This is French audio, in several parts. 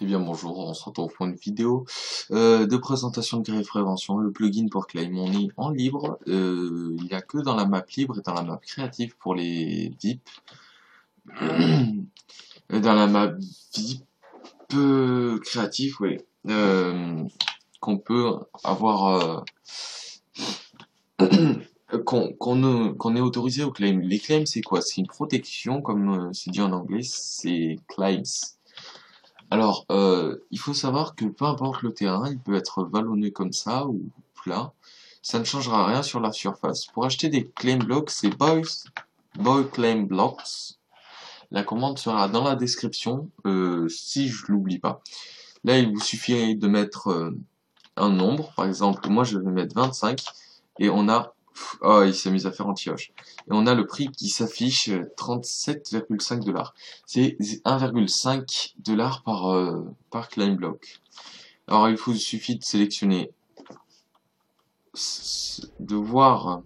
Eh bien bonjour, on se retrouve pour une vidéo de présentation de Grave Prévention, le plugin pour Claim. On est en libre, il n'y a que dans la map libre et dans la map créative pour les VIP. Et dans la map VIP créative, oui, qu'on peut avoir, qu'on est autorisé au claim. Les claims, c'est quoi? C'est une protection, comme c'est dit en anglais, c'est claims. Alors, il faut savoir que peu importe le terrain, il peut être vallonné comme ça ou plat. Ça ne changera rien sur la surface. Pour acheter des claim blocks, c'est Boy Claim Blocks. La commande sera dans la description, si je l'oublie pas. Là, il vous suffit de mettre un nombre. Par exemple, moi, je vais mettre 25. Et on a... Oh, il s'est mis à faire anti-hoche. Et on a le prix qui s'affiche 37,5 $. C'est 1,5 $ par claim block. Alors, il vous suffit de sélectionner, de voir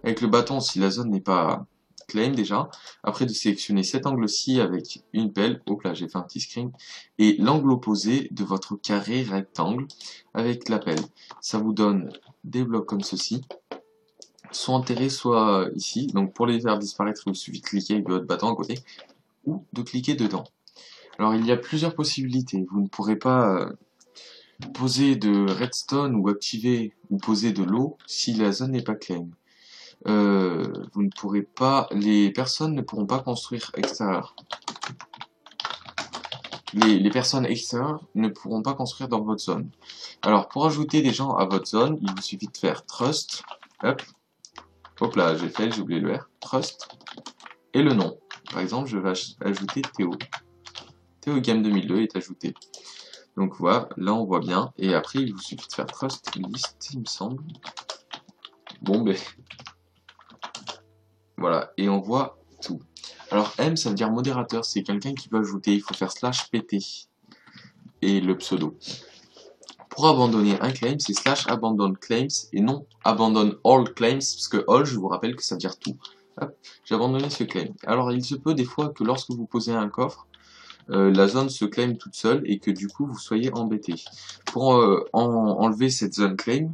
avec le bâton si la zone n'est pas claim déjà. Après, de sélectionner cet angle-ci avec une pelle. Hop là, j'ai fait un petit screen. Et l'angle opposé de votre carré rectangle avec la pelle. Ça vous donne des blocs comme ceci, soit enterrés, soit ici. Donc pour les faire disparaître, il vous suffit de cliquer avec votre bâton à côté ou de cliquer dedans. Alors il y a plusieurs possibilités. Vous ne pourrez pas poser de redstone ou activer ou poser de l'eau si la zone n'est pas claim. Vous ne pourrez pas, les personnes ne pourront pas construire extérieur. Les personnes extérieures ne pourront pas construire dans votre zone. Alors pour ajouter des gens à votre zone, il vous suffit de faire trust, hop, hop là, j'ai oublié le R, trust, et le nom. Par exemple, je vais ajouter Théo. Théo Game 2002 est ajouté. Donc voilà, là on voit bien. Et après, il vous suffit de faire trust list, il me semble. Bon, ben voilà, et on voit tout. Alors M, ça veut dire modérateur, c'est quelqu'un qui peut ajouter. Il faut faire /pt et le pseudo. Pour abandonner un claim, c'est /abandon claims et non abandon all claims, parce que all, je vous rappelle que ça veut dire tout. Hop, j'ai abandonné ce claim. Alors il se peut des fois que lorsque vous posez un coffre, la zone se claim toute seule et que du coup vous soyez embêté. Pour enlever cette zone claim,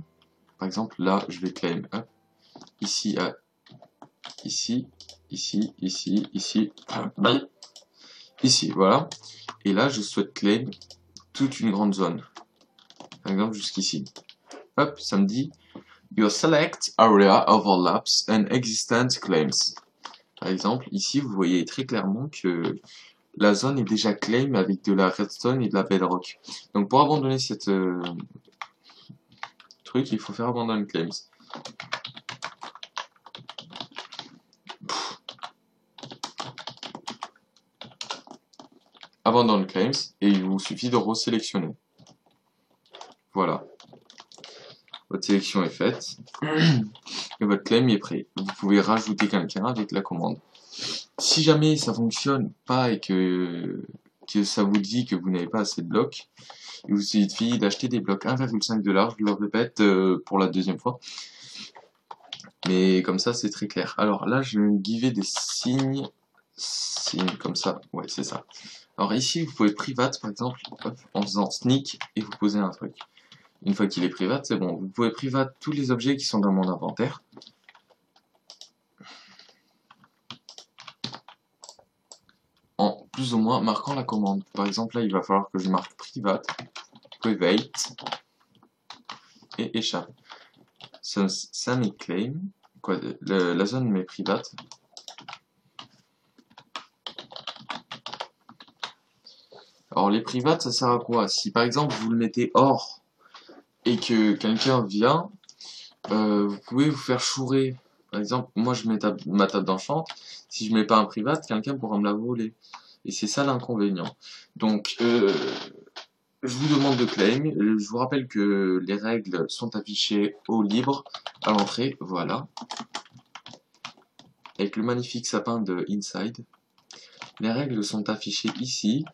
par exemple là je vais claim, hop, ici, ici, ici, ici, ici, ici, voilà. Et là je souhaite claim toute une grande zone. Par exemple jusqu'ici. Hop, ça me dit Your select area overlaps an existent claims. Par exemple, ici vous voyez très clairement que la zone est déjà claim avec de la redstone et de la bedrock. Donc pour abandonner cette truc, il faut faire abandon claims. Abandon claims et il vous suffit de resélectionner. Voilà. Votre sélection est faite et votre claim est prêt. Vous pouvez rajouter quelqu'un avec la commande. Si jamais ça fonctionne pas et que ça vous dit que vous n'avez pas assez de blocs, il vous suffit d'acheter des blocs 1,5 $, je le répète pour la deuxième fois. Mais comme ça, c'est très clair. Alors là, je vais me giver des signes comme ça. Ouais, c'est ça. Alors ici, vous pouvez private, par exemple, hop, en faisant sneak, et vous posez un truc. Une fois qu'il est private, c'est bon. Vous pouvez private tous les objets qui sont dans mon inventaire. En plus ou moins marquant la commande. Par exemple, là, il va falloir que je marque private, private, et échappe. Ça m'est claim. Quoi, la zone m'est private. Alors les privates, ça sert à quoi? Si par exemple vous le mettez hors et que quelqu'un vient, vous pouvez vous faire chourer. Par exemple, moi je mets ma table d'enchant, si je mets pas un private, quelqu'un pourra me la voler. Et c'est ça l'inconvénient. Donc je vous demande de claim. Je vous rappelle que les règles sont affichées au libre à l'entrée, voilà. Avec le magnifique sapin de Inside. Les règles sont affichées ici.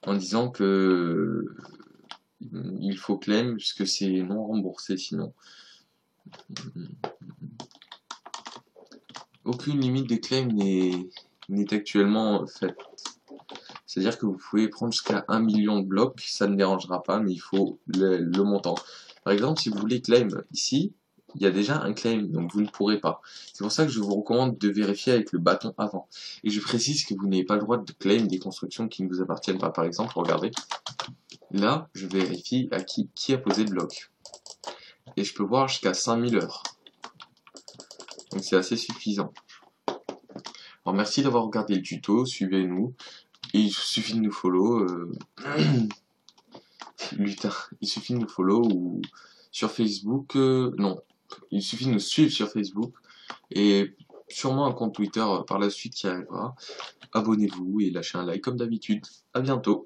En disant que il faut claim puisque c'est non remboursé sinon. Aucune limite de claim n'est actuellement faite. C'est-à-dire que vous pouvez prendre jusqu'à 1 million de blocs, ça ne dérangera pas, mais il faut le montant. Par exemple, si vous voulez claim ici, il y a déjà un claim, donc vous ne pourrez pas. C'est pour ça que je vous recommande de vérifier avec le bâton avant. Et je précise que vous n'avez pas le droit de claim des constructions qui ne vous appartiennent pas. Par exemple, regardez, là, je vérifie à qui a posé le bloc. Et je peux voir jusqu'à 5000 heures. Donc c'est assez suffisant. Alors merci d'avoir regardé le tuto, suivez-nous. Et il suffit de nous follow. Lutin, il suffit de nous follow ou sur Facebook. Non, il suffit de nous suivre sur Facebook. Et sûrement un compte Twitter par la suite qui arrivera. Abonnez-vous et lâchez un like comme d'habitude. À bientôt.